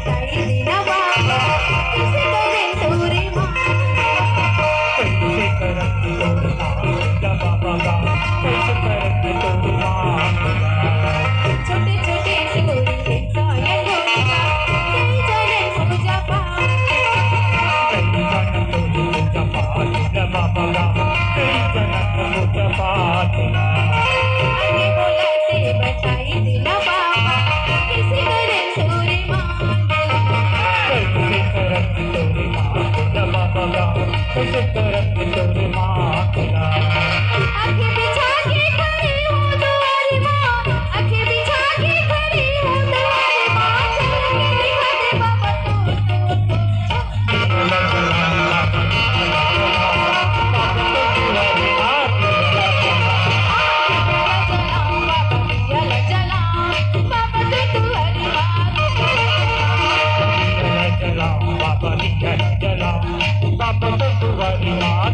बताई देना बाबा कैसे करें तोरे माँ कैसे करत तोर माँ बाबा का कैसे करत तोर माँ छोटे छोटे टोरी एकता या गोरिया कई जाने पूजा पाठ कई जन तोर पूजा पाठ बाबा का कई जन पूजा पाठ आगे बोला से बताई देना बाबा कैसे करें तोरे माँ कैसे करत तोर माँ बाबा का कैसे करत तोर माँ आंखें बिछा के खड़ी हूँ तुम्हारी माँ आंखें बिछा के खड़ी हूँ तुम्हारी माँ चल के दिखा दे बाबा बाबा तो तुम्हारी माँ